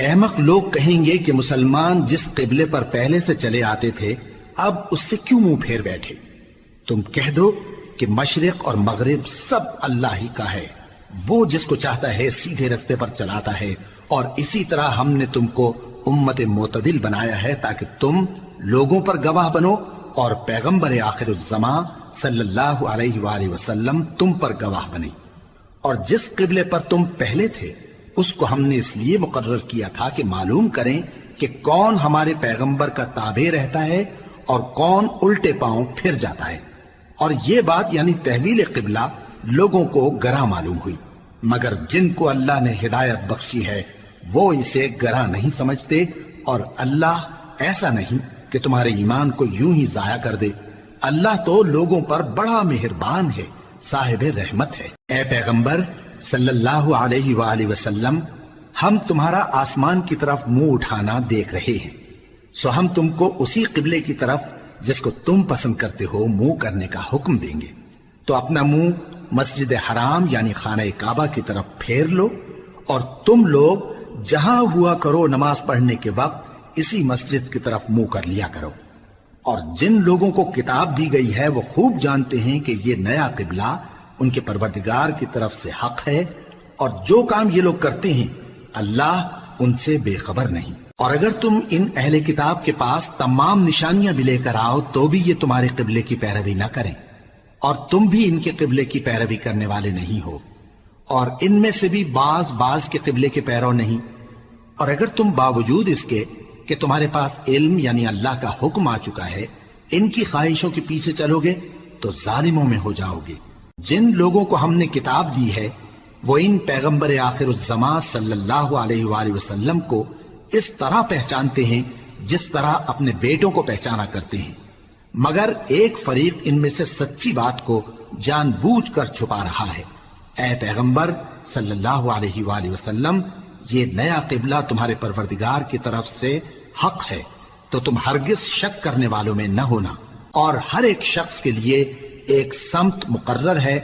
احمق لوگ کہیں گے کہ مسلمان جس قبلے پر پہلے سے چلے آتے تھے اب اس سے کیوں منہ پھیر بیٹھے؟ تم کہہ دو کہ مشرق اور مغرب سب اللہ ہی کا ہے، وہ جس کو چاہتا ہے سیدھے رستے پر چلاتا ہے، اور اسی طرح ہم نے تم کو امت معتدل بنایا ہے تاکہ تم لوگوں پر گواہ بنو اور پیغمبر آخر الزمان صلی اللہ علیہ وآلہ وسلم تم پر گواہ بنے۔ اور جس قبلے پر تم پہلے تھے اس کو ہم نے اس لیے مقرر کیا تھا کہ معلوم کریں کہ کون ہمارے پیغمبر کا تابع رہتا ہے اور کون الٹے پاؤں پھر جاتا ہے۔ اور یہ بات یعنی تحویل قبلہ لوگوں کو گراں معلوم ہوئی، مگر جن کو اللہ نے ہدایت بخشی ہے وہ اسے گراں نہیں سمجھتے، اور اللہ ایسا نہیں کہ تمہارے ایمان کو یوں ہی ضائع کر دے۔ اللہ تو لوگوں پر بڑا مہربان ہے، صاحب رحمت ہے۔ اے پیغمبر صلی اللہ علیہ وآلہ وسلم، ہم تمہارا آسمان کی طرف منہ اٹھانا دیکھ رہے ہیں، سو ہم تم کو اسی قبلے کی طرف جس کو تم پسند کرتے ہو منہ کرنے کا حکم دیں گے۔ تو اپنا منہ مسجد حرام یعنی خانہ کعبہ کی طرف پھیر لو، اور تم لوگ جہاں ہوا کرو نماز پڑھنے کے وقت اسی مسجد کی طرف منہ کر لیا کرو۔ اور جن لوگوں کو کتاب دی گئی ہے وہ خوب جانتے ہیں کہ یہ نیا قبلہ ان کے پروردگار کی طرف سے حق ہے، اور جو کام یہ لوگ کرتے ہیں اللہ ان سے بے خبر نہیں۔ اور اگر تم ان اہل کتاب کے پاس تمام نشانیاں بھی لے کر آؤ تو بھی یہ تمہارے قبلے کی پیروی نہ کریں، اور تم بھی ان کے قبلے کی پیروی کرنے والے نہیں ہو، اور ان میں سے بھی بعض کے قبلے کے پیرو نہیں۔ اور اگر تم باوجود اس کے کہ تمہارے پاس علم یعنی اللہ کا حکم آ چکا ہے ان کی خواہشوں کے پیچھے چلو گے تو ظالموں میں ہو جاؤ گے۔ جن لوگوں کو ہم نے کتاب دی ہے وہ ان پیغمبر آخر الزمان صلی اللہ علیہ وآلہ وسلم کو اس طرح پہچانتے ہیں جس طرح اپنے بیٹوں کو پہچانا کرتے ہیں، مگر ایک فریق ان میں سے سچی بات کو جان بوجھ کر چھپا رہا ہے۔ اے پیغمبر صلی اللہ علیہ وآلہ وسلم، یہ نیا قبلہ تمہارے پروردگار کی طرف سے حق ہے، تو تم ہرگز شک کرنے والوں میں نہ ہونا، اور ہر ایک شخص کے لیے ایک سمت مقرر ہے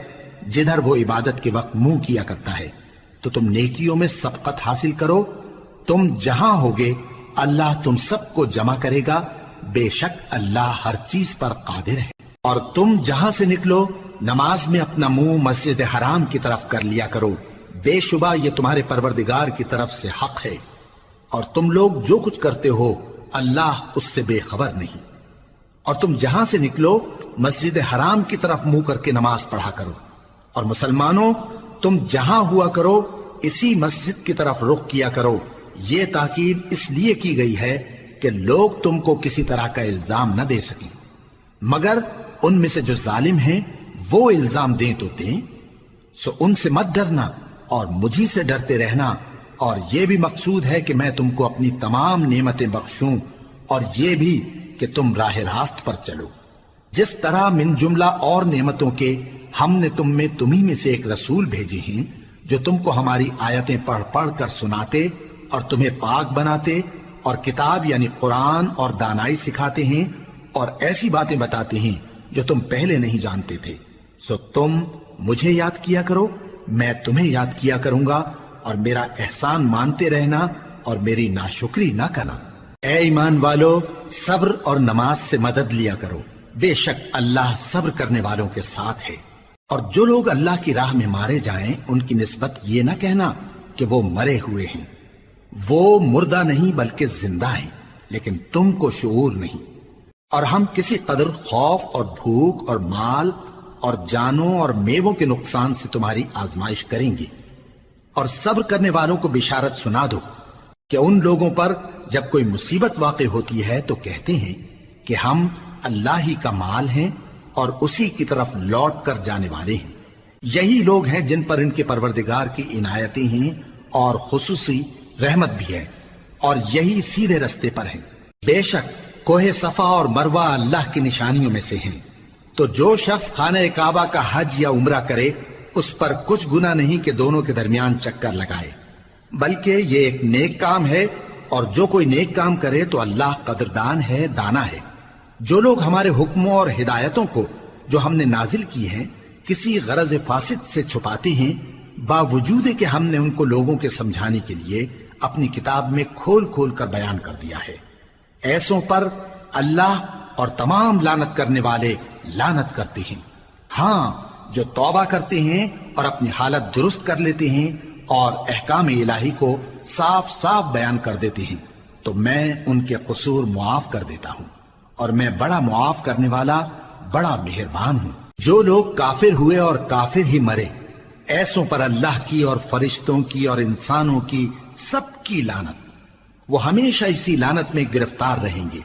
جدھر وہ عبادت کے وقت منہ کیا کرتا ہے، تو تم نیکیوں میں سبقت حاصل کرو۔ تم جہاں ہوگے اللہ تم سب کو جمع کرے گا، بے شک اللہ ہر چیز پر قادر ہے۔ اور تم جہاں سے نکلو نماز میں اپنا منہ مسجد حرام کی طرف کر لیا کرو، بے شبہ یہ تمہارے پروردگار کی طرف سے حق ہے، اور تم لوگ جو کچھ کرتے ہو اللہ اس سے بے خبر نہیں۔ اور تم جہاں سے نکلو مسجد حرام کی طرف منہ کر کے نماز پڑھا کرو، اور مسلمانوں تم جہاں ہوا کرو اسی مسجد کی طرف رخ کیا کرو۔ یہ تاکید اس لیے کی گئی ہے کہ لوگ تم کو کسی طرح کا الزام نہ دے سکیں، مگر ان میں سے جو ظالم ہیں وہ الزام دیں تو دیں، سو ان سے مت ڈرنا اور مجھی سے ڈرتے رہنا، اور یہ بھی مقصود ہے کہ میں تم کو اپنی تمام نعمتیں بخشوں، اور یہ بھی کہ تم راہ راست پر چلو۔ جس طرح من جملہ اور نعمتوں کے ہم نے تمہیں میں سے ایک رسول بھیجے ہیں جو تم کو ہماری آیتیں پڑھ پڑھ کر سناتے اور تمہیں پاک بناتے، اور کتاب یعنی قرآن اور دانائی سکھاتے ہیں، اور ایسی باتیں بتاتے ہیں جو تم پہلے نہیں جانتے تھے، سو تم مجھے یاد کیا کرو، میں تمہیں یاد کیا کروں گا، اور میرا احسان مانتے رہنا اور میری ناشکری نہ کرنا۔ اے ایمان والو، صبر اور نماز سے مدد لیا کرو، بے شک اللہ صبر کرنے والوں کے ساتھ ہے۔ اور جو لوگ اللہ کی راہ میں مارے جائیں ان کی نسبت یہ نہ کہنا کہ وہ مرے ہوئے ہیں، وہ مردہ نہیں بلکہ زندہ ہیں، لیکن تم کو شعور نہیں۔ اور ہم کسی قدر خوف اور بھوک اور مال اور جانوں اور میووں کے نقصان سے تمہاری آزمائش کریں گے، اور صبر کرنے والوں کو بشارت سنا دو کہ ان لوگوں پر جب کوئی مصیبت واقع ہوتی ہے تو کہتے ہیں کہ ہم اللہ ہی کا مال ہیں اور اسی کی طرف لوٹ کر جانے والے ہیں۔ یہی لوگ ہیں جن پر ان کے پروردگار کی عنایتیں ہیں اور خصوصی رحمت بھی ہے، اور یہی سیدھے رستے پر ہیں۔ بے شک کوہ صفا اور مروہ اللہ کی نشانیوں میں سے ہیں، تو جو شخص خانہ کعبہ کا حج یا عمرہ کرے اس پر کچھ گناہ نہیں کہ دونوں کے درمیان چکر لگائے، بلکہ یہ ایک نیک کام ہے، اور جو کوئی نیک کام کرے تو اللہ قدردان ہے، دانا ہے۔ جو لوگ ہمارے حکموں اور ہدایتوں کو جو ہم نے نازل کی ہیں کسی غرض فاسد سے چھپاتے ہیں، باوجود کہ ہم نے ان کو لوگوں کے سمجھانے کے لیے اپنی کتاب میں کھول کھول کر بیان کر دیا ہے۔ ایسوں پر اللہ اور تمام لعنت کرنے والے لعنت کرتے ہیں۔ ہاں، جو توبہ کرتے ہیں اور اپنی حالت درست کر لیتے ہیں اور احکام الہی کو صاف صاف بیان کر دیتے ہیں تو میں ان کے قصور معاف کر دیتا ہوں، اور میں بڑا معاف کرنے والا، بڑا مہربان ہوں۔ جو لوگ کافر ہوئے اور کافر ہی مرے، ایسوں پر اللہ کی اور فرشتوں کی اور انسانوں کی سب کی لعنت، وہ ہمیشہ اسی لعنت میں گرفتار رہیں گے۔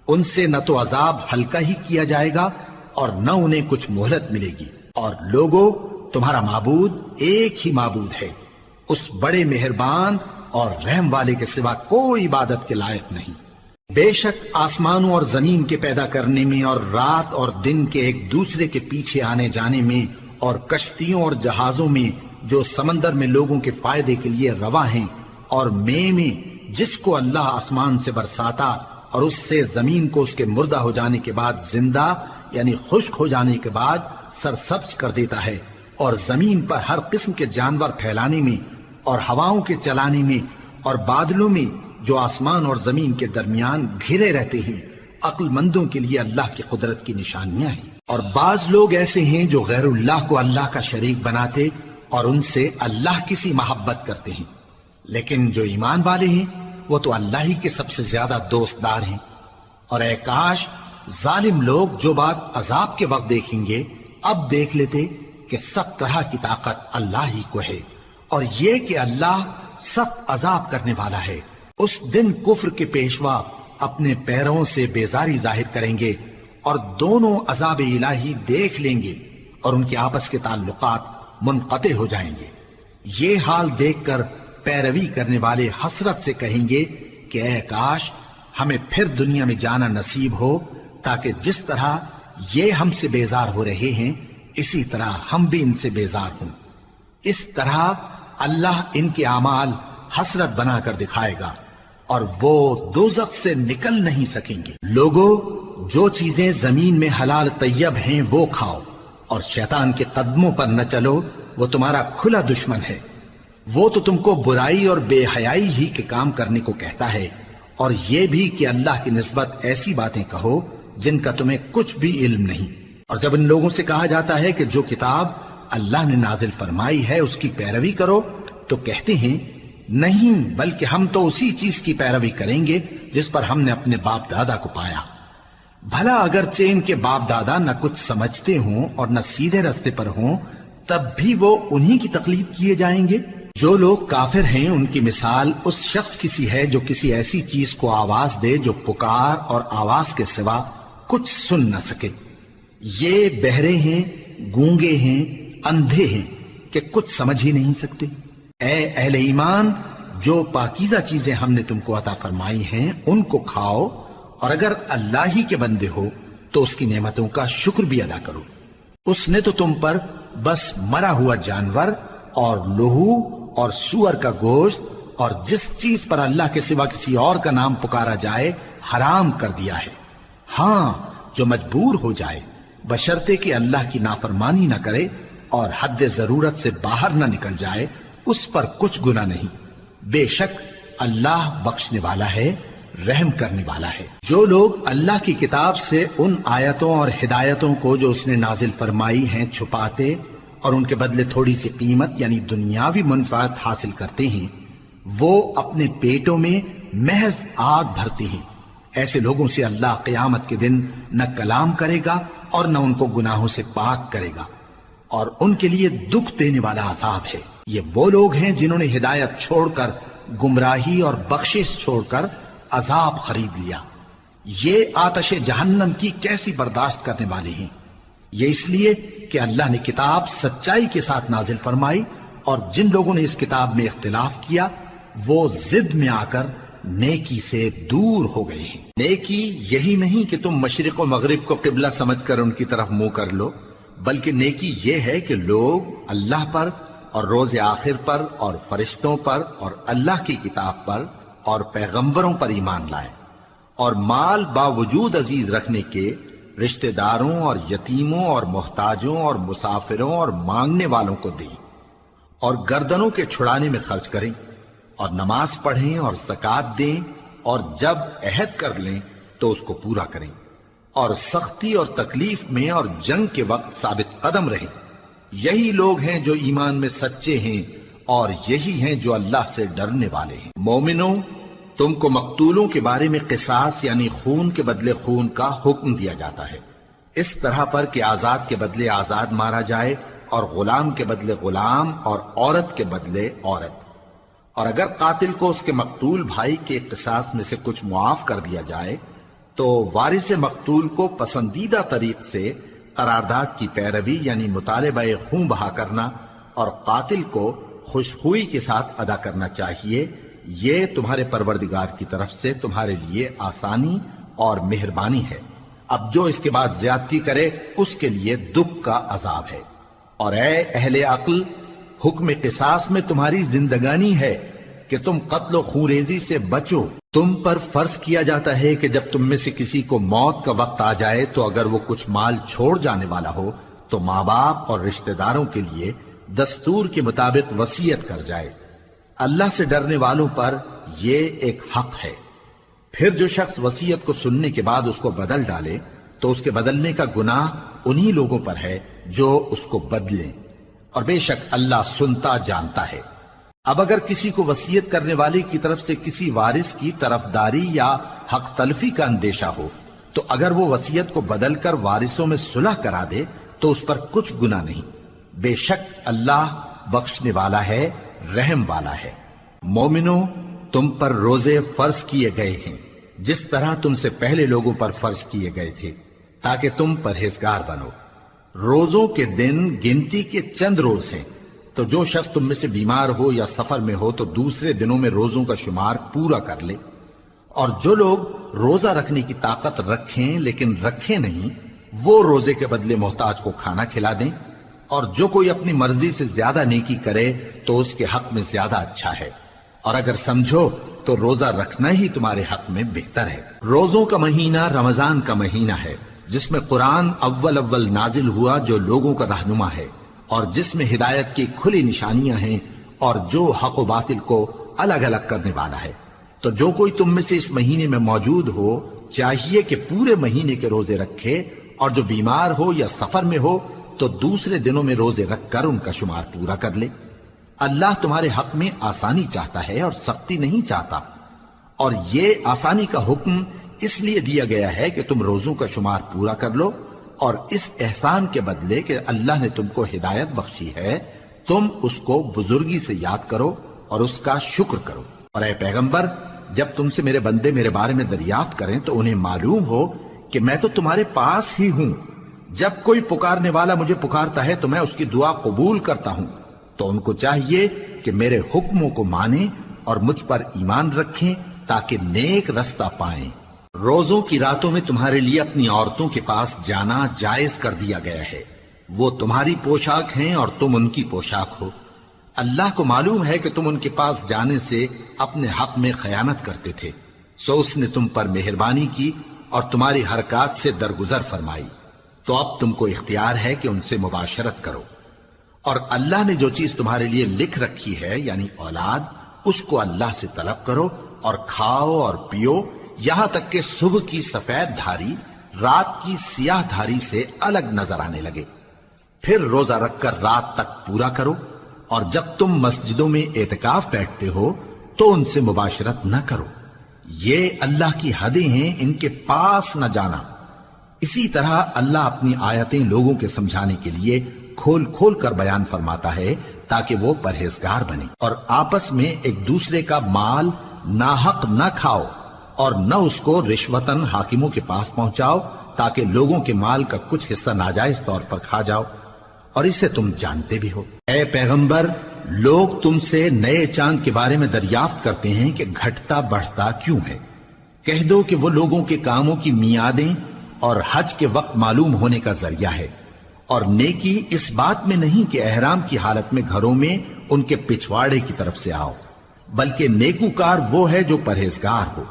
ان سے نہ تو عذاب ہلکا ہی کیا جائے گا اور نہ انہیں کچھ مہلت ملے گی۔ اور لوگوں، تمہارا معبود ایک ہی معبود ہے، اس بڑے مہربان اور رحم والے کے سوا کوئی عبادت کے لائق نہیں۔ بے شک آسمانوں اور زمین کے پیدا کرنے میں اور رات اور دن کے ایک دوسرے کے پیچھے آنے جانے میں اور کشتیوں اور جہازوں میں جو سمندر میں لوگوں کے فائدے کے لیے رواں ہیں، اور میں جس کو اللہ آسمان سے برساتا اور اس سے زمین کو اس کے مردہ ہو جانے کے بعد زندہ یعنی خشک ہو جانے کے بعد سرسبز کر دیتا ہے، اور زمین پر ہر قسم کے جانور پھیلانے میں اور ہواؤں کے چلانے میں اور بادلوں میں جو آسمان اور زمین کے درمیان گھرے رہتے ہیں، عقل مندوں کے لیے اللہ کی قدرت کی نشانیاں ہیں۔ اور بعض لوگ ایسے ہیں جو غیر اللہ کو اللہ کا شریک بناتے اور ان سے اللہ کی سی محبت کرتے ہیں، لیکن جو ایمان والے ہیں وہ تو اللہ ہی کے سب سے زیادہ دوست دار ہیں۔ اور اے کاش ظالم لوگ جو بات عذاب کے وقت دیکھیں گے اب دیکھ لیتے کہ سب طرح کی طاقت اللہ ہی کو ہے، اور یہ کہ اللہ سخت عذاب کرنے والا ہے۔ اس دن کفر کے پیشوا اپنے پیروں سے بیزاری ظاہر کریں گے اور دونوں عذاب الہی دیکھ لیں گے اور ان کے آپس کے تعلقات منقطع ہو جائیں گے۔ یہ حال دیکھ کر پیروی کرنے والے حسرت سے کہیں گے کہ اے کاش ہمیں پھر دنیا میں جانا نصیب ہو، تاکہ جس طرح یہ ہم سے بیزار ہو رہے ہیں اسی طرح ہم بھی ان سے بیزار ہوں۔ اس طرح اللہ ان کے اعمال حسرت بنا کر دکھائے گا اور وہ دوزخ سے نکل نہیں سکیں گے۔ لوگوں، جو چیزیں زمین میں حلال طیب ہیں وہ کھاؤ، اور شیطان کے قدموں پر نہ چلو، وہ تمہارا کھلا دشمن ہے۔ وہ تو تم کو برائی اور بے حیائی ہی کے کام کرنے کو کہتا ہے، اور یہ بھی کہ اللہ کی نسبت ایسی باتیں کہو جن کا تمہیں کچھ بھی علم نہیں۔ اور جب ان لوگوں سے کہا جاتا ہے کہ جو کتاب اللہ نے نازل فرمائی ہے اس کی پیروی کرو، تو کہتے ہیں نہیں، بلکہ ہم تو اسی چیز کی پیروی کریں گے جس پر ہم نے اپنے باپ دادا کو پایا۔ بھلا اگرچہ ان کے باپ دادا نہ کچھ سمجھتے ہوں اور نہ سیدھے رستے پر ہوں، تب بھی وہ انہی کی تقلید کیے جائیں گے۔ جو لوگ کافر ہیں ان کی مثال اس شخص کی سی ہے جو کسی ایسی چیز کو آواز دے جو پکار اور آواز کے سوا کچھ سن نہ سکے۔ یہ بہرے ہیں، گونگے ہیں، اندھے ہیں کہ کچھ سمجھ ہی نہیں سکتے۔ اے اہل ایمان، جو پاکیزہ چیزیں ہم نے تم کو عطا فرمائی ہیں ان کو کھاؤ، اور اگر اللہ ہی کے بندے ہو تو اس کی نعمتوں کا شکر بھی ادا کرو۔ اس نے تو تم پر بس مرا ہوا جانور اور لہو اور سور کا گوشت اور جس چیز پر اللہ کے سوا کسی اور کا نام پکارا جائے حرام کر دیا ہے۔ ہاں، جو مجبور ہو جائے بشرطے کہ اللہ کی نافرمانی نہ کرے اور حد ضرورت سے باہر نہ نکل جائے، اس پر کچھ گناہ نہیں۔ بے شک اللہ بخشنے والا ہے، رحم کرنے والا ہے۔ جو لوگ اللہ کی کتاب سے ان آیتوں اور ہدایتوں کو جو اس نے نازل فرمائی ہیں چھپاتے اور ان کے بدلے تھوڑی سی قیمت یعنی دنیاوی منفعت حاصل کرتے ہیں، وہ اپنے پیٹوں میں محض آگ بھرتے ہیں۔ ایسے لوگوں سے اللہ قیامت کے دن نہ کلام کرے گا اور نہ ان کو گناہوں سے پاک کرے گا، اور ان کے لیے دکھ دینے والا عذاب ہے۔ یہ وہ لوگ ہیں جنہوں نے ہدایت چھوڑ کر گمراہی اور بخشش چھوڑ کر عذاب خرید لیا۔ یہ آتش جہنم کی کیسی برداشت کرنے والے ہیں۔ یہ اس لیے کہ اللہ نے کتاب سچائی کے ساتھ نازل فرمائی، اور جن لوگوں نے اس کتاب میں اختلاف کیا وہ ضد میں آ کر نیکی سے دور ہو گئے ہیں۔ نیکی یہی نہیں کہ تم مشرق و مغرب کو قبلہ سمجھ کر ان کی طرف منہ کر لو، بلکہ نیکی یہ ہے کہ لوگ اللہ پر اور روز آخر پر اور فرشتوں پر اور اللہ کی کتاب پر اور پیغمبروں پر ایمان لائیں، اور مال باوجود عزیز رکھنے کے رشتہ داروں اور یتیموں اور محتاجوں اور مسافروں اور مانگنے والوں کو دیں، اور گردنوں کے چھڑانے میں خرچ کریں، اور نماز پڑھیں اور زکات دیں، اور جب عہد کر لیں تو اس کو پورا کریں، اور سختی اور تکلیف میں اور جنگ کے وقت ثابت قدم رہیں۔ یہی لوگ ہیں جو ایمان میں سچے ہیں، اور یہی ہیں جو اللہ سے ڈرنے والے ہیں۔ مومنوں، تم کو مقتولوں کے بارے میں قصاص یعنی خون کے بدلے خون کا حکم دیا جاتا ہے، اس طرح پر کہ آزاد کے بدلے آزاد مارا جائے، اور غلام کے بدلے غلام، اور عورت کے بدلے عورت۔ اور اگر قاتل کو اس کے مقتول بھائی کے قصاص میں سے کچھ معاف کر دیا جائے تو وارث مقتول کو پسندیدہ طریق سے قرارداد کی پیروی یعنی مطالبہ خون بہا کرنا اور قاتل کو خوشخوئی کے ساتھ ادا کرنا چاہیے۔ یہ تمہارے پروردگار کی طرف سے تمہارے لیے آسانی اور مہربانی ہے۔ اب جو اس کے بعد زیادتی کرے اس کے لیے دکھ کا عذاب ہے۔ اور اے اہل عقل، حکم قصاص میں تمہاری زندگانی ہے کہ تم قتل و خونریزی سے بچو۔ تم پر فرض کیا جاتا ہے کہ جب تم میں سے کسی کو موت کا وقت آ جائے تو اگر وہ کچھ مال چھوڑ جانے والا ہو تو ماں باپ اور رشتہ داروں کے لیے دستور کے مطابق وصیت کر جائے۔ اللہ سے ڈرنے والوں پر یہ ایک حق ہے۔ پھر جو شخص وصیت کو سننے کے بعد اس کو بدل ڈالے تو اس کے بدلنے کا گناہ انہی لوگوں پر ہے جو اس کو بدلیں، اور بے شک اللہ سنتا جانتا ہے۔ اب اگر کسی کو وصیت کرنے والے کی طرف سے کسی وارث کی طرفداری یا حق تلفی کا اندیشہ ہو تو اگر وہ وصیت کو بدل کر وارثوں میں صلح کرا دے تو اس پر کچھ گناہ نہیں، بے شک اللہ بخشنے والا ہے، رحم والا ہے۔ مومنوں، تم پر روزے فرض کیے گئے ہیں جس طرح تم سے پہلے لوگوں پر فرض کیے گئے تھے تاکہ تم پرہیزگار بنو۔ روزوں کے دن گنتی کے چند روز ہیں، تو جو شخص تم میں سے بیمار ہو یا سفر میں ہو تو دوسرے دنوں میں روزوں کا شمار پورا کر لے۔ اور جو لوگ روزہ رکھنے کی طاقت رکھیں لیکن رکھیں نہیں، وہ روزے کے بدلے محتاج کو کھانا کھلا دیں۔ اور جو کوئی اپنی مرضی سے زیادہ نیکی کرے تو اس کے حق میں زیادہ اچھا ہے، اور اگر سمجھو تو روزہ رکھنا ہی تمہارے حق میں بہتر ہے۔ روزوں کا مہینہ رمضان کا مہینہ ہے جس میں قرآن اول نازل ہوا، جو لوگوں کا رہنما ہے اور جس میں ہدایت کی کھلی نشانیاں ہیں، اور جو حق و باطل کو الگ الگ کرنے والا ہے۔ تو جو کوئی تم میں سے اس مہینے میں موجود ہو چاہیے کہ پورے مہینے کے روزے رکھے، اور جو بیمار ہو یا سفر میں ہو تو دوسرے دنوں میں روزے رکھ کر ان کا شمار پورا کر لے۔ اللہ تمہارے حق میں آسانی چاہتا ہے اور سختی نہیں چاہتا، اور یہ آسانی کا حکم اس لیے دیا گیا ہے کہ تم روزوں کا شمار پورا کر لو، اور اس احسان کے بدلے کہ اللہ نے تم کو ہدایت بخشی ہے تم اس کو بزرگی سے یاد کرو اور اس کا شکر کرو۔ اور اے پیغمبر، جب تم سے میرے بندے میرے بارے میں دریافت کریں تو انہیں معلوم ہو کہ میں تو تمہارے پاس ہی ہوں۔ جب کوئی پکارنے والا مجھے پکارتا ہے تو میں اس کی دعا قبول کرتا ہوں، تو ان کو چاہیے کہ میرے حکموں کو مانیں اور مجھ پر ایمان رکھیں تاکہ نیک رستہ پائیں۔ روزوں کی راتوں میں تمہارے لیے اپنی عورتوں کے پاس جانا جائز کر دیا گیا ہے، وہ تمہاری پوشاک ہیں اور تم ان کی پوشاک ہو۔ اللہ کو معلوم ہے کہ تم ان کے پاس جانے سے اپنے حق میں خیانت کرتے تھے، سو اس نے تم پر مہربانی کی اور تمہاری حرکات سے درگزر فرمائی، تو اب تم کو اختیار ہے کہ ان سے مباشرت کرو۔ اور اللہ نے جو چیز تمہارے لیے لکھ رکھی ہے یعنی اولاد، اس کو اللہ سے طلب کرو اور کھاؤ اور پیو، یہاں تک کہ صبح کی سفید دھاری رات کی سیاہ دھاری سے الگ نظر آنے لگے۔ پھر روزہ رکھ کر رات تک پورا کرو، اور جب تم مسجدوں میں اعتکاف بیٹھتے ہو تو ان سے مباشرت نہ کرو، یہ اللہ کی حدیں ہیں، ان کے پاس نہ جانا۔ اسی طرح اللہ اپنی آیتیں لوگوں کے سمجھانے کے لیے کھول کھول کر بیان فرماتا ہے تاکہ وہ پرہیزگار بنے۔ اور آپس میں ایک دوسرے کا مال ناحق نہ کھاؤ، اور نہ اس کو رشوتاً حاکموں کے پاس پہنچاؤ تاکہ لوگوں کے مال کا کچھ حصہ ناجائز طور پر کھا جاؤ، اور اسے تم جانتے بھی ہو۔ اے پیغمبر، لوگ تم سے نئے چاند کے بارے میں دریافت کرتے ہیں کہ گھٹتا بڑھتا کیوں ہے۔ کہہ دو کہ وہ لوگوں کے کاموں کی میعادیں اور حج کے وقت معلوم ہونے کا ذریعہ ہے، اور نیکی اس بات میں نہیں کہ احرام کی حالت میں گھروں میں ان کے پچھواڑے کی طرف سے آؤ، بلکہ نیکوکار وہ ہے جو پرہیزگار ہو،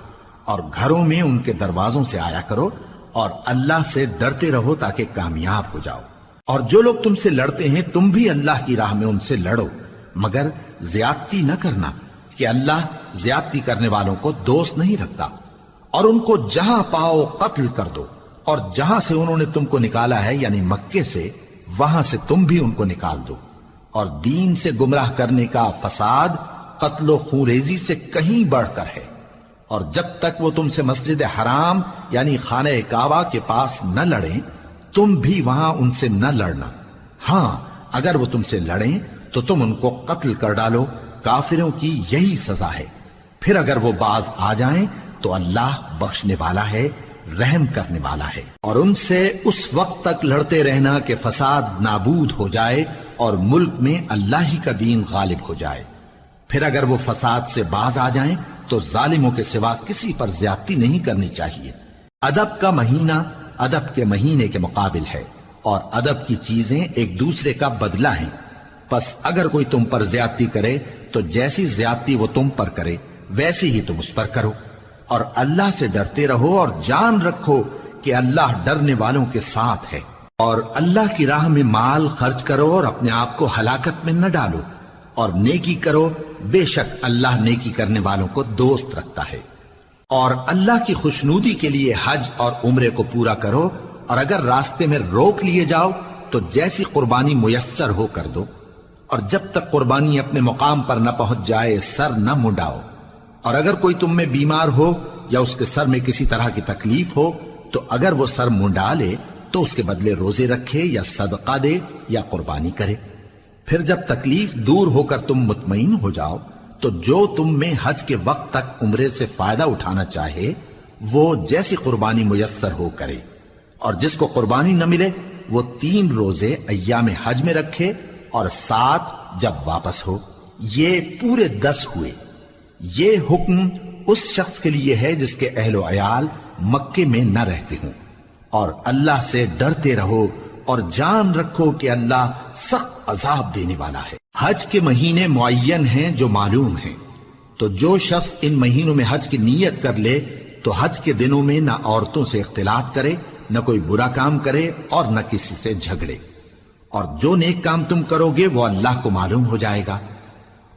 اور گھروں میں ان کے دروازوں سے آیا کرو، اور اللہ سے ڈرتے رہو تاکہ کامیاب ہو جاؤ۔ اور جو لوگ تم سے لڑتے ہیں تم بھی اللہ کی راہ میں ان سے لڑو، مگر زیادتی نہ کرنا، کہ اللہ زیادتی کرنے والوں کو دوست نہیں رکھتا، اور ان کو جہاں پاؤ قتل کر دو، اور جہاں سے انہوں نے تم کو نکالا ہے یعنی مکے سے، وہاں سے تم بھی ان کو نکال دو۔ اور دین سے گمراہ کرنے کا فساد قتل و خونریزی سے کہیں بڑھ کر ہے، اور جب تک وہ تم سے مسجد حرام یعنی خانہ کعبہ کے پاس نہ لڑیں تم بھی وہاں ان سے نہ لڑنا۔ ہاں اگر وہ تم سے لڑیں تو تم ان کو قتل کر ڈالو، کافروں کی یہی سزا ہے۔ پھر اگر وہ باز آ جائیں تو اللہ بخشنے والا ہے، رحم کرنے والا ہے۔ اور ان سے اس وقت تک لڑتے رہنا کہ فساد نابود ہو جائے اور ملک میں اللہ ہی کا دین غالب ہو جائے۔ پھر اگر وہ فساد سے باز آ جائیں تو ظالموں کے سوا کسی پر زیادتی نہیں کرنی چاہیے۔ ادب کا مہینہ ادب کے مہینے کے مقابل ہے، اور ادب کی چیزیں ایک دوسرے کا بدلہ ہیں۔ پس اگر کوئی تم پر زیادتی کرے تو جیسی زیادتی وہ تم پر کرے ویسی ہی تم اس پر کرو، اور اللہ سے ڈرتے رہو اور جان رکھو کہ اللہ ڈرنے والوں کے ساتھ ہے۔ اور اللہ کی راہ میں مال خرچ کرو اور اپنے آپ کو ہلاکت میں نہ ڈالو، اور نیکی کرو، بے شک اللہ نیکی کرنے والوں کو دوست رکھتا ہے۔ اور اللہ کی خوشنودی کے لیے حج اور عمرے کو پورا کرو، اور اگر راستے میں روک لیے جاؤ تو جیسی قربانی میسر ہو کر دو، اور جب تک قربانی اپنے مقام پر نہ پہنچ جائے سر نہ منڈاؤ۔ اور اگر کوئی تم میں بیمار ہو یا اس کے سر میں کسی طرح کی تکلیف ہو تو اگر وہ سر منڈا لے تو اس کے بدلے روزے رکھے یا صدقہ دے یا قربانی کرے۔ پھر جب تکلیف دور ہو کر تم مطمئن ہو جاؤ تو جو تم میں حج کے وقت تک عمرے سے فائدہ اٹھانا چاہے وہ جیسی قربانی میسر ہو کرے، اور جس کو قربانی نہ ملے وہ 3 روزے ایام حج میں رکھے اور 7 جب واپس ہو، یہ پورے 10 ہوئے۔ یہ حکم اس شخص کے لیے ہے جس کے اہل و عیال مکے میں نہ رہتے ہوں۔ اور اللہ سے ڈرتے رہو اور جان رکھو کہ اللہ سخت عذاب دینے والا ہے۔ حج کے مہینے معین ہیں جو معلوم ہیں، تو جو شخص ان مہینوں میں حج کی نیت کر لے تو حج کے دنوں میں نہ عورتوں سے اختلاط کرے، نہ کوئی برا کام کرے اور نہ کسی سے جھگڑے۔ اور جو نیک کام تم کرو گے وہ اللہ کو معلوم ہو جائے گا۔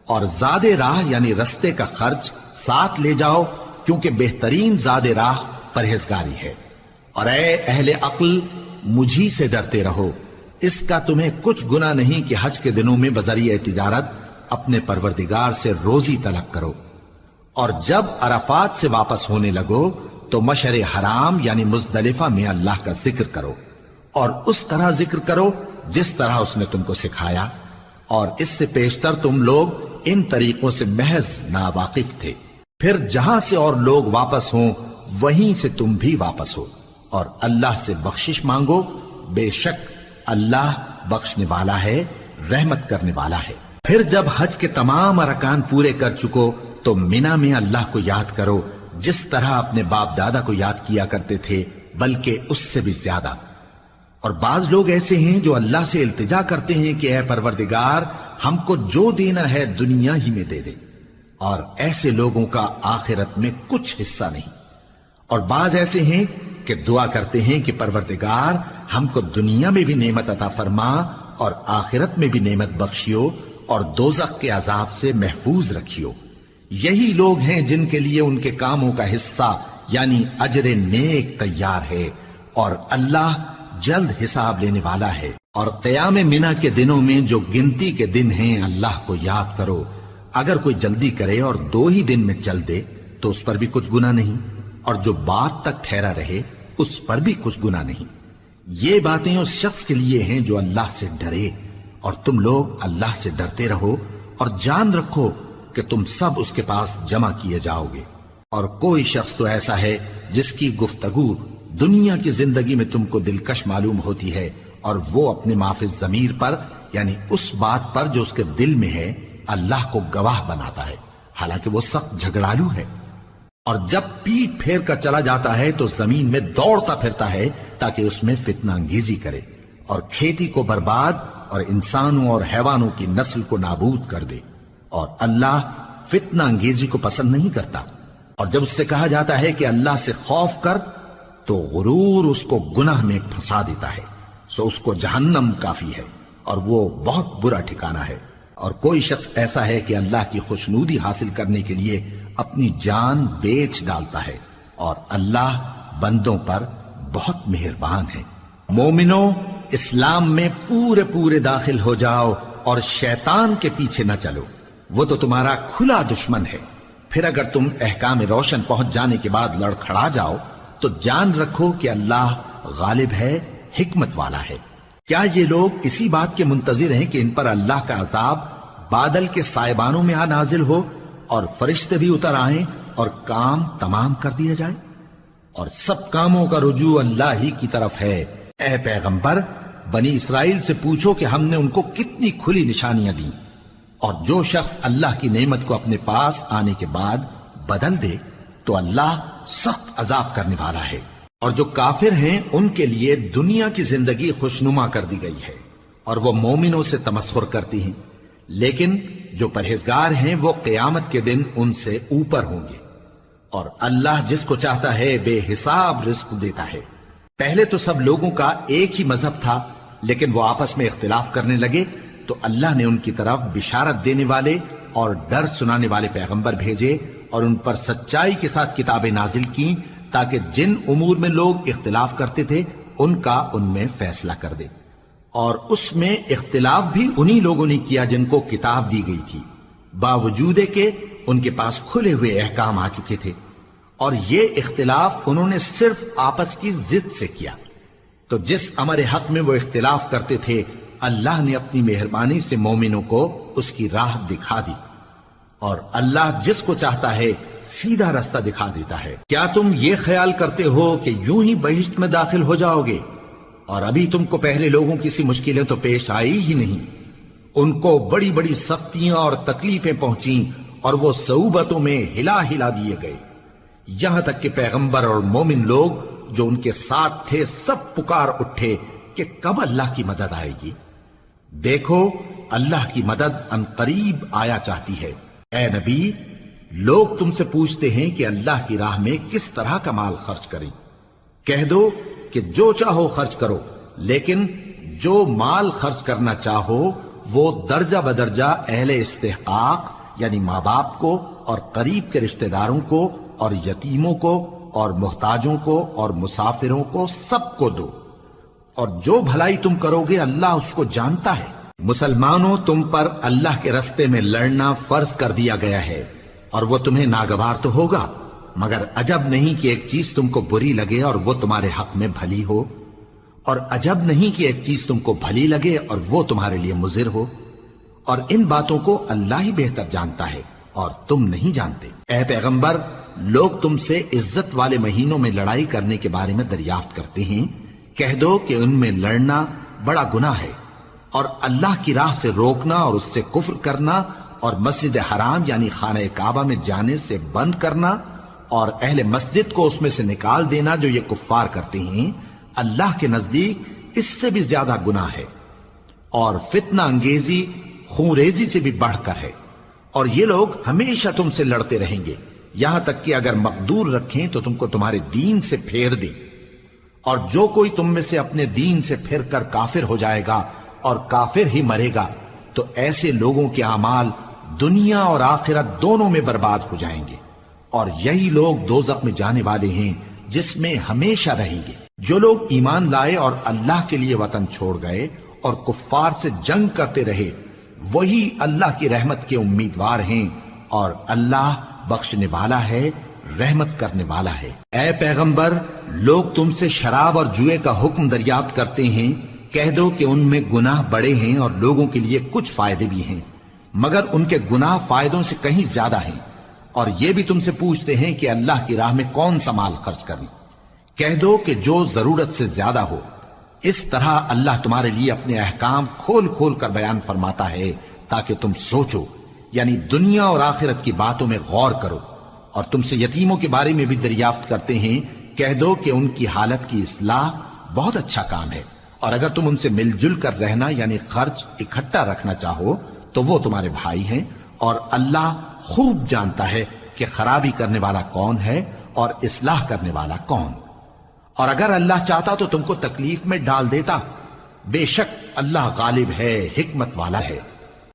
اور زاد راہ یعنی رستے کا خرچ ساتھ لے جاؤ، کیونکہ بہترین زاد راہ پرہیزگاری ہے۔ اور اے اہل عقل مجھی سے ڈرتے رہو، اس کا تمہیں کچھ گناہ نہیں کہ حج کے دنوں میں بذریعہ تجارت اپنے پروردگار سے روزی طلب کرو۔ اور جب عرفات سے واپس ہونے لگو تو مشعر حرام یعنی مزدلفہ میں اللہ کا ذکر کرو، اور اس طرح ذکر کرو جس طرح اس نے تم کو سکھایا، اور اس سے پیشتر تم لوگ ان طریقوں سے محض ناواقف تھے۔ پھر جہاں سے اور لوگ واپس ہوں وہیں سے تم بھی واپس ہو، اور اللہ سے بخشش مانگو، بے شک اللہ بخشنے والا ہے، رحمت کرنے والا ہے۔ پھر جب حج کے تمام ارکان پورے کر چکو تو مینا میں اللہ کو یاد کرو جس طرح اپنے باپ دادا کو یاد کیا کرتے تھے، بلکہ اس سے بھی زیادہ۔ اور بعض لوگ ایسے ہیں جو اللہ سے التجا کرتے ہیں کہ اے پروردگار ہم کو جو دینا ہے دنیا ہی میں دے دے، اور ایسے لوگوں کا آخرت میں کچھ حصہ نہیں۔ اور بعض ایسے ہیں کہ دعا کرتے ہیں کہ پروردگار ہم کو دنیا میں بھی نعمت عطا فرما اور آخرت میں بھی نعمت بخشیو اور دوزخ کے عذاب سے محفوظ رکھیو۔ یہی لوگ ہیں جن کے لیے ان کے کاموں کا حصہ یعنی اجر نیک تیار ہے، اور اللہ جلد حساب لینے والا ہے۔ اور قیام منا کے دنوں میں جو گنتی کے دن ہیں اللہ کو یاد کرو، اگر کوئی جلدی کرے اور 2 ہی دن میں چل دے تو اس پر بھی کچھ گناہ نہیں، اور جو بات تک ٹھہرا رہے اس پر بھی کچھ گناہ نہیں۔ یہ باتیں اس شخص کے لیے ہیں جو اللہ سے ڈرے، اور تم لوگ اللہ سے ڈرتے رہو اور جان رکھو کہ تم سب اس کے پاس جمع کیے جاؤ گے۔ اور کوئی شخص تو ایسا ہے جس کی گفتگو دنیا کی زندگی میں تم کو دلکش معلوم ہوتی ہے، اور وہ اپنے معافی ضمیر پر یعنی اس بات پر جو اس کے دل میں ہے اللہ کو گواہ بناتا ہے، حالانکہ وہ سخت جھگڑالو ہے۔ اور جب پیٹ پھیر کر چلا جاتا ہے تو زمین میں دوڑتا پھرتا ہے تاکہ اس میں فتنہ انگیزی کرے اور کھیتی کو برباد اور انسانوں اور حیوانوں کی نسل کو نابود کر دے، اور اللہ فتنہ انگیزی کو پسند نہیں کرتا۔ اور جب اس سے کہا جاتا ہے کہ اللہ سے خوف کر تو غرور اس کو گناہ میں پھنسا دیتا ہے، سو اس کو جہنم کافی ہے اور وہ بہت برا ٹھکانہ ہے۔ اور کوئی شخص ایسا ہے کہ اللہ کی خوشنودی حاصل کرنے کے لیے اپنی جان بیچ ڈالتا ہے، اور اللہ بندوں پر بہت مہربان ہے۔ مومنو، اسلام میں پورے پورے داخل ہو جاؤ اور شیطان کے پیچھے نہ چلو، وہ تو تمہارا کھلا دشمن ہے۔ پھر اگر تم احکام روشن پہنچ جانے کے بعد لڑکھڑا جاؤ تو جان رکھو کہ اللہ غالب ہے، حکمت والا ہے۔ کیا یہ لوگ اسی بات کے منتظر ہیں کہ ان پر اللہ کا عذاب بادل کے سائبانوں میں نازل ہو اور فرشتے بھی اتر آئیں اور کام تمام کر دیا جائے؟ اور سب کاموں کا رجوع اللہ ہی کی طرف ہے۔ اے پیغمبر، بنی اسرائیل سے پوچھو کہ ہم نے ان کو کتنی کھلی نشانیاں دیں، اور جو شخص اللہ کی نعمت کو اپنے پاس آنے کے بعد بدل دے تو اللہ سخت عذاب کرنے والا ہے۔ اور جو کافر ہیں ان کے لیے دنیا کی زندگی خوشنما کر دی گئی ہے، اور وہ مومنوں سے تمسخر کرتی ہیں، لیکن جو پرہیزگار ہیں وہ قیامت کے دن ان سے اوپر ہوں گے۔ اور اللہ جس کو چاہتا ہے بے حساب رزق دیتا ہے۔ پہلے تو سب لوگوں کا ایک ہی مذہب تھا، لیکن وہ آپس میں اختلاف کرنے لگے تو اللہ نے ان کی طرف بشارت دینے والے اور ڈر سنانے والے پیغمبر بھیجے، اور ان پر سچائی کے ساتھ کتابیں نازل کی، تاکہ جن امور میں لوگ اختلاف کرتے تھے ان کا ان میں فیصلہ کر دے۔ اور اس میں اختلاف بھی انہی لوگوں نے کیا جن کو کتاب دی گئی تھی، باوجود کہ ان کے پاس کھلے ہوئے احکام آ چکے تھے، اور یہ اختلاف انہوں نے صرف آپس کی ضد سے کیا۔ تو جس امر حق میں وہ اختلاف کرتے تھے اللہ نے اپنی مہربانی سے مومنوں کو اس کی راہ دکھا دی، اور اللہ جس کو چاہتا ہے سیدھا رستہ دکھا دیتا ہے۔ کیا تم یہ خیال کرتے ہو کہ یوں ہی بہشت میں داخل ہو جاؤ گے، اور ابھی تم کو پہلے لوگوں کی سی مشکلیں تو پیش آئی ہی نہیں؟ ان کو بڑی بڑی سختیاں اور تکلیفیں پہنچیں، اور وہ صعوبتوں میں ہلا ہلا دیے گئے، یہاں تک کہ پیغمبر اور مومن لوگ جو ان کے ساتھ تھے سب پکار اٹھے کہ کب اللہ کی مدد آئے گی۔ دیکھو اللہ کی مدد ان قریب آیا چاہتی ہے۔ اے نبی، لوگ تم سے پوچھتے ہیں کہ اللہ کی راہ میں کس طرح کا مال خرچ کریں۔ کہہ دو کہ جو چاہو خرچ کرو، لیکن جو مال خرچ کرنا چاہو وہ درجہ بدرجہ اہل استحقاق یعنی ماں باپ کو اور قریب کے رشتہ داروں کو اور یتیموں کو اور محتاجوں کو اور مسافروں کو سب کو دو، اور جو بھلائی تم کرو گے اللہ اس کو جانتا ہے۔ مسلمانوں، تم پر اللہ کے رستے میں لڑنا فرض کر دیا گیا ہے، اور وہ تمہیں ناگوار تو ہوگا، مگر عجب نہیں کہ ایک چیز تم کو بری لگے اور وہ تمہارے حق میں بھلی ہو، اور عجب نہیں کہ ایک چیز تم کو بھلی لگے اور وہ تمہارے لیے مضر ہو، اور ان باتوں کو اللہ ہی بہتر جانتا ہے اور تم نہیں جانتے۔ اے پیغمبر، لوگ تم سے عزت والے مہینوں میں لڑائی کرنے کے بارے میں دریافت کرتے ہیں، کہہ دو کہ ان میں لڑنا بڑا گناہ ہے، اور اللہ کی راہ سے روکنا اور اس سے کفر کرنا اور مسجد حرام یعنی خانہ کعبہ میں جانے سے بند کرنا اور اہل مسجد کو اس میں سے نکال دینا جو یہ کفار کرتے ہیں، اللہ کے نزدیک اس سے بھی زیادہ گناہ ہے، اور فتنہ انگیزی خونریزی سے بھی بڑھ کر ہے۔ اور یہ لوگ ہمیشہ تم سے لڑتے رہیں گے، یہاں تک کہ اگر مقدور رکھیں تو تم کو تمہارے دین سے پھیر دیں، اور جو کوئی تم میں سے اپنے دین سے پھر کر کافر ہو جائے گا اور کافر ہی مرے گا تو ایسے لوگوں کے اعمال دنیا اور آخرت دونوں میں برباد ہو جائیں گے، اور یہی لوگ دوزخ میں جانے والے ہیں جس میں ہمیشہ رہیں گے۔ جو لوگ ایمان لائے اور اللہ کے لیے وطن چھوڑ گئے اور کفار سے جنگ کرتے رہے وہی اللہ کی رحمت کے امیدوار ہیں، اور اللہ بخشنے والا ہے، رحمت کرنے والا ہے۔ اے پیغمبر، لوگ تم سے شراب اور جوئے کا حکم دریافت کرتے ہیں، کہہ دو کہ ان میں گناہ بڑے ہیں اور لوگوں کے لیے کچھ فائدے بھی ہیں، مگر ان کے گناہ فائدوں سے کہیں زیادہ ہیں۔ اور یہ بھی تم سے پوچھتے ہیں کہ اللہ کی راہ میں کون سا مال خرچ کریں، کہہ دو کہ جو ضرورت سے زیادہ ہو۔ اس طرح اللہ تمہارے لیے اپنے احکام کھول کھول کر بیان فرماتا ہے تاکہ تم سوچو، یعنی دنیا اور آخرت کی باتوں میں غور کرو۔ اور تم سے یتیموں کے بارے میں بھی دریافت کرتے ہیں، کہہ دو کہ ان کی حالت کی اصلاح بہت اچھا کام ہے، اور اگر تم ان سے مل جل کر رہنا یعنی خرچ اکٹھا رکھنا چاہو تو وہ تمہارے بھائی ہیں، اور اللہ خوب جانتا ہے کہ خرابی کرنے والا کون ہے اور اصلاح کرنے والا کون۔ اور اگر اللہ چاہتا تو تم کو تکلیف میں ڈال دیتا، بے شک اللہ غالب ہے، حکمت والا ہے۔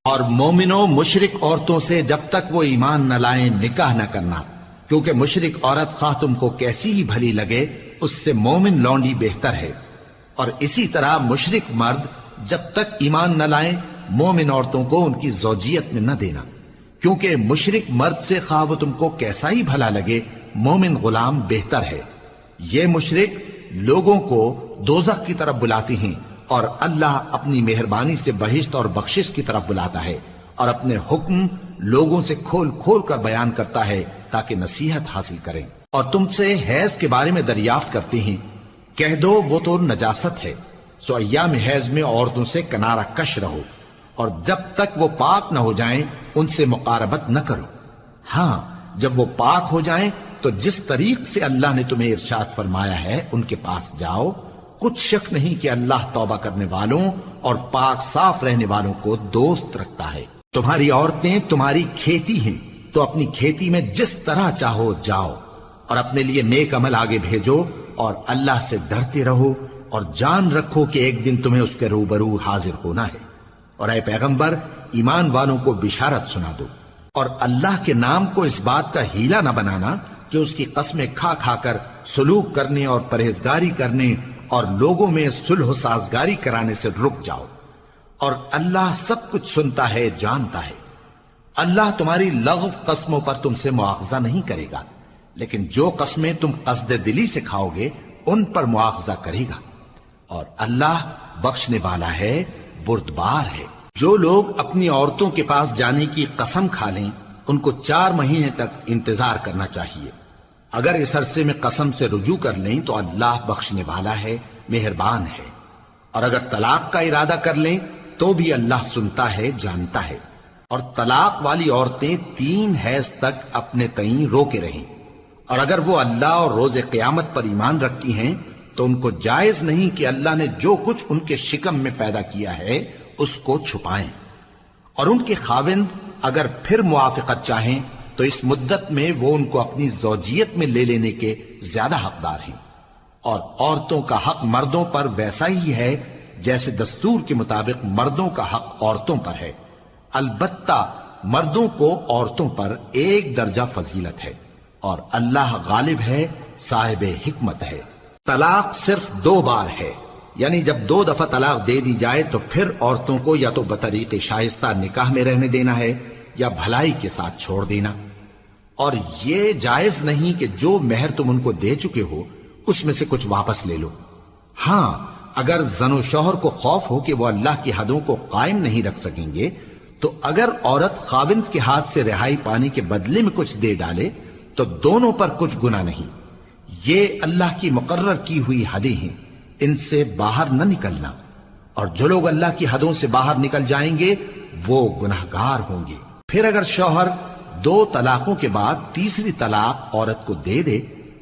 اور مومنوں مشرک عورتوں سے جب تک وہ ایمان نہ لائیں نکاح نہ کرنا، کیونکہ مشرک عورت خواہ تم کو کیسی ہی بھلی لگے اس سے مومن لونڈی بہتر ہے۔ اور اسی طرح مشرک مرد جب تک ایمان نہ لائیں مومن عورتوں کو ان کی زوجیت میں نہ دینا، کیونکہ مشرک مرد سے خواہ وہ تم کو کیسا ہی بھلا لگے مومن غلام بہتر ہے۔ یہ مشرک لوگوں کو دوزخ کی طرف بلاتی ہیں، اور اللہ اپنی مہربانی سے بہشت اور بخشش کی طرف بلاتا ہے، اور اپنے حکم لوگوں سے کھول کھول کر بیان کرتا ہے تاکہ نصیحت حاصل کریں۔ اور تم سے حیض کے بارے میں دریافت کرتے ہیں، کہہ دو وہ تو نجاست ہے، سو ایام حیض میں عورتوں سے کنارہ کش رہو، اور جب تک وہ پاک نہ ہو جائیں ان سے مقاربت نہ کرو۔ ہاں جب وہ پاک ہو جائیں تو جس طریق سے اللہ نے تمہیں ارشاد فرمایا ہے ان کے پاس جاؤ، کچھ شک نہیں کہ اللہ توبہ کرنے والوں اور پاک صاف رہنے والوں کو دوست رکھتا ہے۔ تمہاری عورتیں تمہاری کھیتی ہیں، تو اپنی کھیتی میں جس طرح چاہو جاؤ، اور اپنے لیے نیک عمل آگے بھیجو، اور اللہ سے ڈرتے رہو، اور جان رکھو کہ ایک دن تمہیں اس کے روبرو حاضر ہونا ہے۔ اور اے پیغمبر ایمان والوں کو بشارت سنا دو، اور اللہ کے نام کو اس بات کا ہیلا نہ بنانا کہ اس کی قسمیں کھا کھا کر سلوک کرنے اور پرہیزگاری کرنے اور لوگوں میں صلح و سازگاری کرانے سے رک جاؤ، اور اللہ سب کچھ سنتا ہے جانتا ہے۔ اللہ تمہاری لغو قسموں پر تم سے مواخذہ نہیں کرے گا، لیکن جو قسمیں تم قصد دلی سے کھاؤ گے ان پر مواخذہ کرے گا، اور اللہ بخشنے والا ہے بردبار ہے۔ جو لوگ اپنی عورتوں کے پاس جانے کی قسم کھا لیں ان کو 4 مہینے تک انتظار کرنا چاہیے۔ اگر اس عرصے میں قسم سے رجوع کر لیں تو اللہ بخشنے والا ہے، مہربان ہے، اور اگر طلاق کا ارادہ کر لیں تو بھی اللہ سنتا ہے جانتا ہے۔ اور طلاق والی عورتیں 3 حیض تک اپنے تئیں روکے رہیں، اور اگر وہ اللہ اور روز قیامت پر ایمان رکھتی ہیں تو ان کو جائز نہیں کہ اللہ نے جو کچھ ان کے شکم میں پیدا کیا ہے اس کو چھپائیں۔ اور ان کے خاوند اگر پھر موافقت چاہیں تو اس مدت میں وہ ان کو اپنی زوجیت میں لے لینے کے زیادہ حقدار ہیں۔ اور عورتوں کا حق مردوں پر ویسا ہی ہے جیسے دستور کے مطابق مردوں کا حق عورتوں پر ہے، البتہ مردوں کو عورتوں پر 1 درجہ فضیلت ہے، اور اللہ غالب ہے، صاحب حکمت ہے۔ طلاق صرف 2 بار ہے، یعنی جب 2 دفعہ طلاق دے دی جائے تو پھر عورتوں کو یا تو بطریق شائستہ نکاح میں رہنے دینا ہے یا بھلائی کے ساتھ چھوڑ دینا۔ اور یہ جائز نہیں کہ جو مہر تم ان کو دے چکے ہو اس میں سے کچھ واپس لے لو۔ ہاں اگر زن و شوہر کو خوف ہو کہ وہ اللہ کی حدوں کو قائم نہیں رکھ سکیں گے تو اگر عورت خاوند کے ہاتھ سے رہائی پانے کے بدلے میں کچھ دے ڈالے تو دونوں پر کچھ گناہ نہیں۔ یہ اللہ کی مقرر کی ہوئی حدیں ہیں، ان سے باہر نہ نکلنا، اور جو لوگ اللہ کی حدوں سے باہر نکل جائیں گے وہ گناہگار ہوں گے۔ پھر اگر شوہر 2 طلاقوں کے بعد تیسری طلاق عورت کو دے دے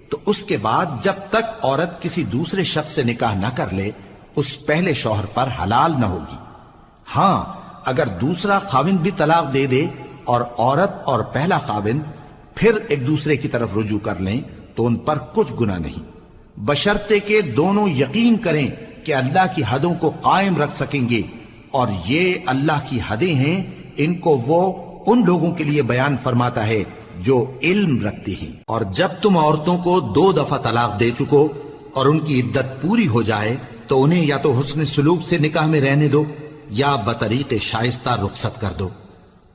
تو اس کے بعد جب تک عورت کسی دوسرے شخص سے نکاح نہ کر لے اس پہلے شوہر پر حلال نہ ہوگی۔ ہاں اگر دوسرا خاوند بھی طلاق دے دے اور عورت اور پہلا خاوند پھر ایک دوسرے کی طرف رجوع کر لیں تو ان پر کچھ گناہ نہیں، بشرطے کہ دونوں یقین کریں کہ اللہ کی حدوں کو قائم رکھ سکیں گے، اور یہ اللہ کی حدیں ہیں، ان کو وہ ان لوگوں کے لیے بیان فرماتا ہے جو علم رکھتے ہیں۔ اور جب تم عورتوں کو 2 دفعہ طلاق دے چکو اور ان کی عدت پوری ہو جائے تو انہیں یا تو حسن سلوک سے نکاح میں رہنے دو یا بطریق شائستہ رخصت کر دو،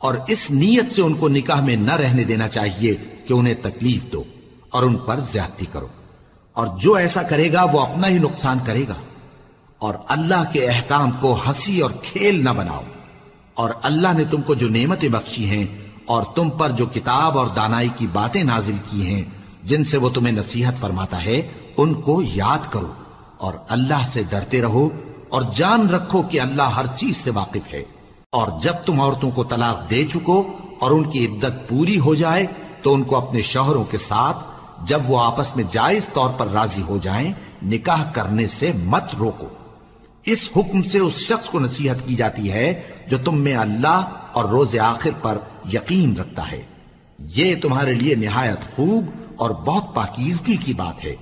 اور اس نیت سے ان کو نکاح میں نہ رہنے دینا چاہیے کہ انہیں تکلیف دو اور ان پر زیادتی کرو، اور جو ایسا کرے گا وہ اپنا ہی نقصان کرے گا۔ اور اللہ کے احکام کو ہنسی اور کھیل نہ بناؤ، اور اللہ نے تم کو جو نعمتیں بخشی ہیں اور تم پر جو کتاب اور دانائی کی باتیں نازل کی ہیں جن سے وہ تمہیں نصیحت فرماتا ہے ان کو یاد کرو، اور اللہ سے ڈرتے رہو، اور جان رکھو کہ اللہ ہر چیز سے واقف ہے۔ اور جب تم عورتوں کو طلاق دے چکو اور ان کی عدت پوری ہو جائے تو ان کو اپنے شوہروں کے ساتھ جب وہ آپس میں جائز طور پر راضی ہو جائیں نکاح کرنے سے مت روکو۔ اس حکم سے اس شخص کو نصیحت کی جاتی ہے جو تم میں اللہ اور روز آخر پر یقین رکھتا ہے۔ یہ تمہارے لیے نہایت خوب اور بہت پاکیزگی کی بات ہے،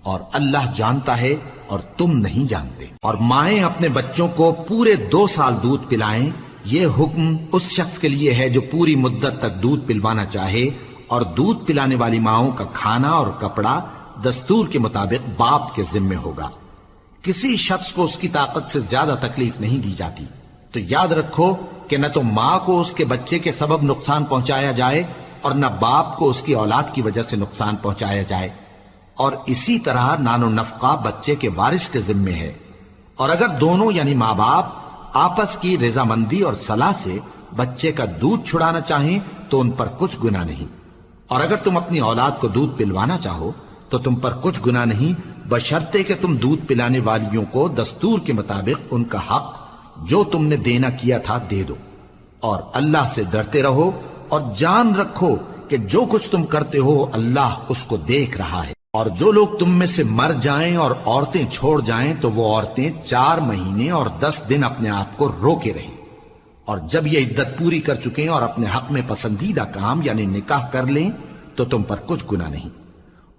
اور اللہ جانتا ہے اور تم نہیں جانتے۔ اور مائیں اپنے بچوں کو پورے 2 سال دودھ پلائیں یہ حکم اس شخص کے لیے ہے جو پوری مدت تک دودھ پلوانا چاہے، اور دودھ پلانے والی ماؤں کا کھانا اور کپڑا دستور کے مطابق باپ کے ذمے ہوگا۔ کسی شخص کو اس کی طاقت سے زیادہ تکلیف نہیں دی جاتی، تو یاد رکھو کہ نہ تو ماں کو اس کے بچے کے سبب نقصان پہنچایا جائے اور نہ باپ کو اس کی اولاد کی وجہ سے نقصان پہنچایا جائے، اور اسی طرح نان و نفقہ بچے کے وارث کے ذمے ہے۔ اور اگر دونوں یعنی ماں باپ آپس کی رضامندی اور صلاح سے بچے کا دودھ چھڑانا چاہیں تو ان پر کچھ گناہ نہیں، اور اگر تم اپنی اولاد کو دودھ پلوانا چاہو تو تم پر کچھ گناہ نہیں، بشرطے کہ تم دودھ پلانے والیوں کو دستور کے مطابق ان کا حق جو تم نے دینا کیا تھا دے دو، اور اللہ سے ڈرتے رہو اور جان رکھو کہ جو کچھ تم کرتے ہو اللہ اس کو دیکھ رہا ہے۔ اور جو لوگ تم میں سے مر جائیں اور عورتیں چھوڑ جائیں تو وہ عورتیں 4 مہینے اور 10 دن اپنے آپ کو روکے رہیں، اور جب یہ عدت پوری کر چکیں اور اپنے حق میں پسندیدہ کام یعنی نکاح کر لیں تو تم پر کچھ گناہ نہیں،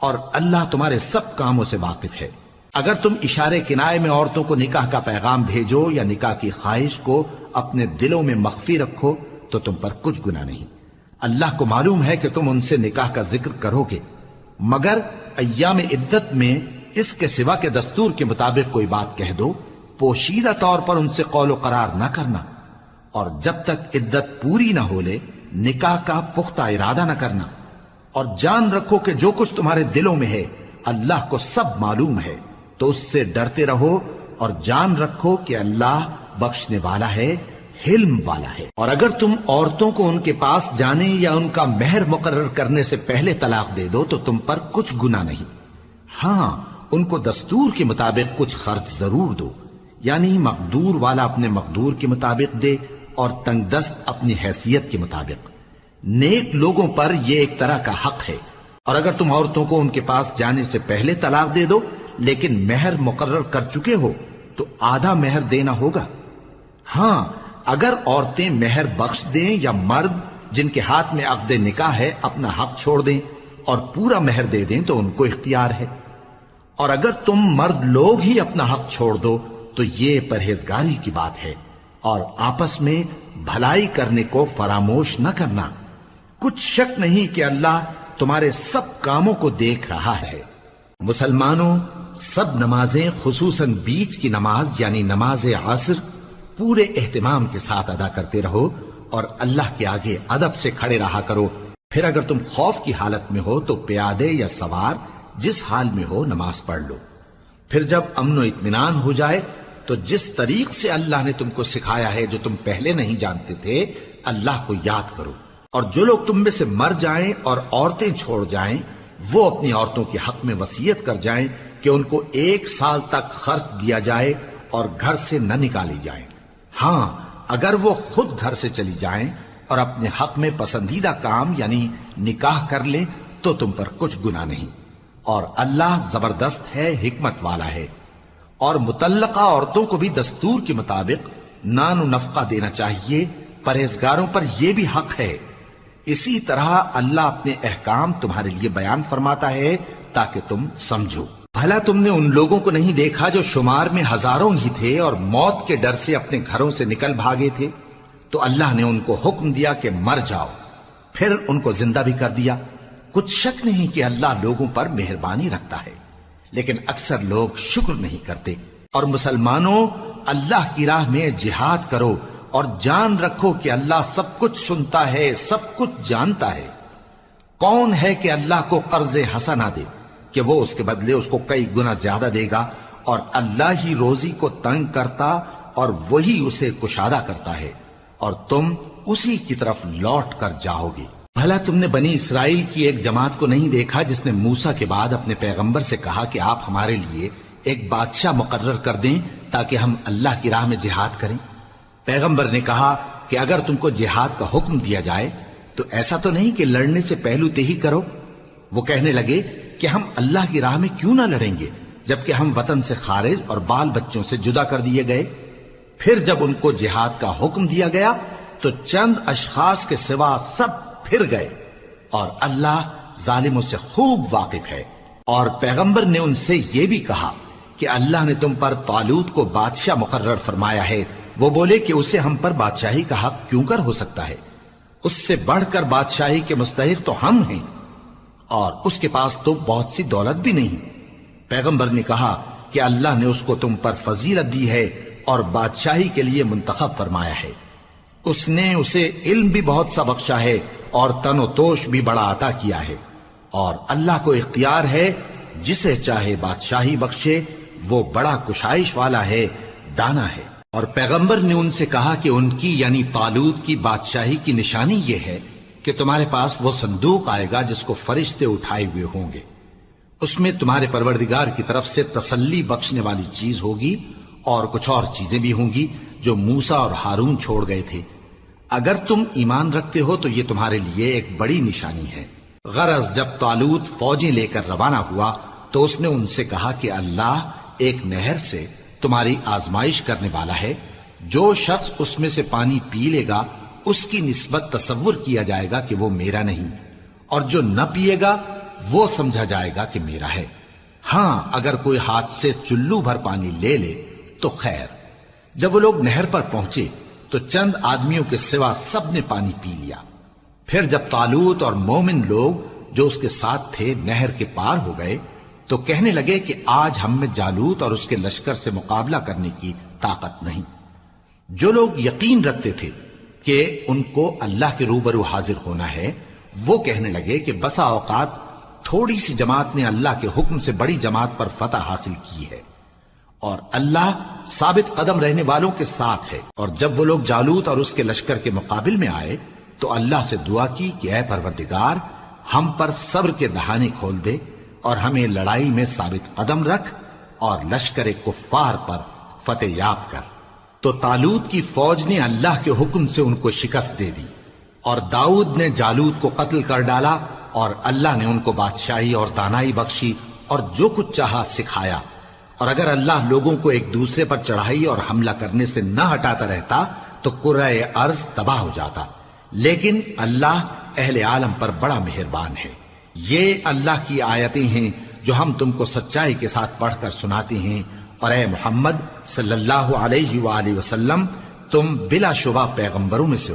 اور اللہ تمہارے سب کاموں سے واقف ہے۔ اگر تم اشارے کنائے میں عورتوں کو نکاح کا پیغام بھیجو یا نکاح کی خواہش کو اپنے دلوں میں مخفی رکھو تو تم پر کچھ گناہ نہیں۔ اللہ کو معلوم ہے کہ تم ان سے نکاح کا ذکر کرو گے، مگر ایام عدت میں اس کے سوا کے دستور کے مطابق کوئی بات کہہ دو، پوشیدہ طور پر ان سے قول و قرار نہ کرنا، اور جب تک عدت پوری نہ ہو لے نکاح کا پختہ ارادہ نہ کرنا، اور جان رکھو کہ جو کچھ تمہارے دلوں میں ہے اللہ کو سب معلوم ہے، تو اس سے ڈرتے رہو اور جان رکھو کہ اللہ بخشنے والا ہے، حلم والا ہے۔ اور اگر تم عورتوں کو ان کے پاس جانے یا ان کا مہر مقرر کرنے سے پہلے طلاق دے دو تو تم پر کچھ گناہ نہیں، ہاں ان کو دستور کے مطابق کچھ خرچ ضرور دو، یعنی مقدور والا اپنے مقدور کے مطابق دے اور تنگ دست اپنی حیثیت کے مطابق۔ نیک لوگوں پر یہ ایک طرح کا حق ہے۔ اور اگر تم عورتوں کو ان کے پاس جانے سے پہلے طلاق دے دو لیکن مہر مقرر کر چکے ہو تو آدھا مہر دینا ہوگا۔ ہاں اگر عورتیں مہر بخش دیں یا مرد جن کے ہاتھ میں عقد نکاح ہے اپنا حق چھوڑ دیں اور پورا مہر دے دیں تو ان کو اختیار ہے، اور اگر تم مرد لوگ ہی اپنا حق چھوڑ دو تو یہ پرہیزگاری کی بات ہے، اور آپس میں بھلائی کرنے کو فراموش نہ کرنا۔ کچھ شک نہیں کہ اللہ تمہارے سب کاموں کو دیکھ رہا ہے۔ مسلمانوں، سب نمازیں خصوصاً بیچ کی نماز یعنی نماز عصر پورے اہتمام کے ساتھ ادا کرتے رہو اور اللہ کے آگے ادب سے کھڑے رہا کرو۔ پھر اگر تم خوف کی حالت میں ہو تو پیادے یا سوار جس حال میں ہو نماز پڑھ لو۔ پھر جب امن و اطمینان ہو جائے تو جس طریق سے اللہ نے تم کو سکھایا ہے جو تم پہلے نہیں جانتے تھے اللہ کو یاد کرو۔ اور جو لوگ تم میں سے مر جائیں اور عورتیں چھوڑ جائیں وہ اپنی عورتوں کے حق میں وصیت کر جائیں کہ ان کو 1 سال تک خرچ دیا جائے اور گھر سے نہ نکالی جائیں۔ ہاں اگر وہ خود گھر سے چلی جائیں اور اپنے حق میں پسندیدہ کام یعنی نکاح کر لیں تو تم پر کچھ گناہ نہیں، اور اللہ زبردست ہے، حکمت والا ہے۔ اور مطلقہ عورتوں کو بھی دستور کے مطابق نان و نفقہ دینا چاہیے، پرہیزگاروں پر یہ بھی حق ہے۔ اسی طرح اللہ اپنے احکام تمہارے لیے بیان فرماتا ہے تاکہ تم سمجھو۔ بھلا تم نے ان لوگوں کو نہیں دیکھا جو شمار میں ہزاروں ہی تھے اور موت کے ڈر سے اپنے گھروں سے نکل بھاگے تھے؟ تو اللہ نے ان کو حکم دیا کہ مر جاؤ، پھر ان کو زندہ بھی کر دیا۔ کچھ شک نہیں کہ اللہ لوگوں پر مہربانی رکھتا ہے، لیکن اکثر لوگ شکر نہیں کرتے۔ اور مسلمانوں، اللہ کی راہ میں جہاد کرو اور جان رکھو کہ اللہ سب کچھ سنتا ہے، سب کچھ جانتا ہے۔ کون ہے کہ اللہ کو قرض حسنہ دے کہ وہ اس کے بدلے اس کو کئی گنا زیادہ دے گا، اور اللہ ہی روزی کو تنگ کرتا اور وہی اسے کشادہ کرتا ہے، اور تم اسی کی طرف لوٹ کر جاؤ گے۔ بھلا تم نے بنی اسرائیل کی ایک جماعت کو نہیں دیکھا جس نے موسیٰ کے بعد اپنے پیغمبر سے کہا کہ آپ ہمارے لیے ایک بادشاہ مقرر کر دیں تاکہ ہم اللہ کی راہ میں جہاد کریں؟ پیغمبر نے کہا کہ اگر تم کو جہاد کا حکم دیا جائے تو ایسا تو نہیں کہ لڑنے سے پہلو تہی کرو۔ وہ کہنے لگے کہ ہم اللہ کی راہ میں کیوں نہ لڑیں گے جبکہ ہم وطن سے خارج اور بال بچوں سے جدا کر دیے گئے۔ پھر جب ان کو جہاد کا حکم دیا گیا تو چند اشخاص کے سوا سب پھر گئے، اور اللہ ظالموں سے خوب واقف ہے۔ اور پیغمبر نے ان سے یہ بھی کہا کہ اللہ نے تم پر طالوت کو بادشاہ مقرر فرمایا ہے وہ بولے کہ اسے ہم پر بادشاہی کا حق کیوں کر ہو سکتا ہے؟ اس سے بڑھ کر بادشاہی کے مستحق تو ہم ہیں، اور اس کے پاس تو بہت سی دولت بھی نہیں۔ پیغمبر نے کہا کہ اللہ نے اس کو تم پر فضیلت دی ہے اور بادشاہی کے لیے منتخب فرمایا ہے۔ اس نے اسے علم بھی بہت سا بخشا ہے اور تن و توش بھی بڑا عطا کیا ہے، اور اللہ کو اختیار ہے جسے چاہے بادشاہی بخشے، وہ بڑا کشائش والا ہے، دانا ہے۔ اور پیغمبر نے ان سے کہا کہ ان کی یعنی طالوت کی بادشاہی کی نشانی یہ ہے کہ تمہارے پاس وہ صندوق آئے گا جس کو فرشتے اٹھائے ہوئے ہوں گے، اس میں تمہارے پروردگار کی طرف سے تسلی بخشنے والی چیز ہوگی اور کچھ اور چیزیں بھی ہوں گی جو موسیٰ اور ہارون چھوڑ گئے تھے۔ اگر تم ایمان رکھتے ہو تو یہ تمہارے لیے ایک بڑی نشانی ہے۔ غرض جب طالوت فوجیں لے کر روانہ ہوا تو اس نے ان سے کہا کہ اللہ ایک نہر سے تمہاری آزمائش کرنے والا ہے، جو شخص اس میں سے پانی پی لے گا اس کی نسبت تصور کیا جائے گا کہ وہ میرا نہیں، اور جو نہ پیے گا وہ سمجھا جائے گا کہ میرا ہے۔ ہاں اگر کوئی ہاتھ سے چلو بھر پانی لے لے تو خیر۔ جب وہ لوگ نہر پر پہنچے تو چند آدمیوں کے سوا سب نے پانی پی لیا۔ پھر جب طالوت اور مومن لوگ جو اس کے ساتھ تھے نہر کے پار ہو گئے تو کہنے لگے کہ آج ہم میں جالوت اور اس کے لشکر سے مقابلہ کرنے کی طاقت نہیں۔ جو لوگ یقین رکھتے تھے کہ ان کو اللہ کے روبرو حاضر ہونا ہے، وہ کہنے لگے کہ بسا اوقات تھوڑی سی جماعت نے اللہ کے حکم سے بڑی جماعت پر فتح حاصل کی ہے، اور اللہ ثابت قدم رہنے والوں کے ساتھ ہے۔ اور جب وہ لوگ جالوت اور اس کے لشکر کے مقابل میں آئے تو اللہ سے دعا کی کہ اے پروردگار، ہم پر صبر کے دہانے کھول دے اور ہمیں لڑائی میں ثابت قدم رکھ اور لشکر کفار پر فتح یاب کر۔ تو طالوت کی فوج نے اللہ کے حکم سے ان کو شکست دے دی، اور داؤد نے جالوت کو قتل کر ڈالا، اور اللہ نے ان کو بادشاہی اور دانائی بخشی اور جو کچھ چاہا سکھایا۔ اور اگر اللہ لوگوں کو ایک دوسرے پر چڑھائی اور حملہ کرنے سے نہ ہٹاتا رہتا تو کرۂ ارض تباہ ہو جاتا، لیکن اللہ اہل عالم پر بڑا مہربان ہے۔ یہ اللہ کی آیتیں ہیں جو ہم تم کو سچائی کے ساتھ پڑھ کر سناتے ہیں، اور اے محمد صلی اللہ علیہ وآلہ وسلم، تم بلا شبہ پیغمبروں میں سے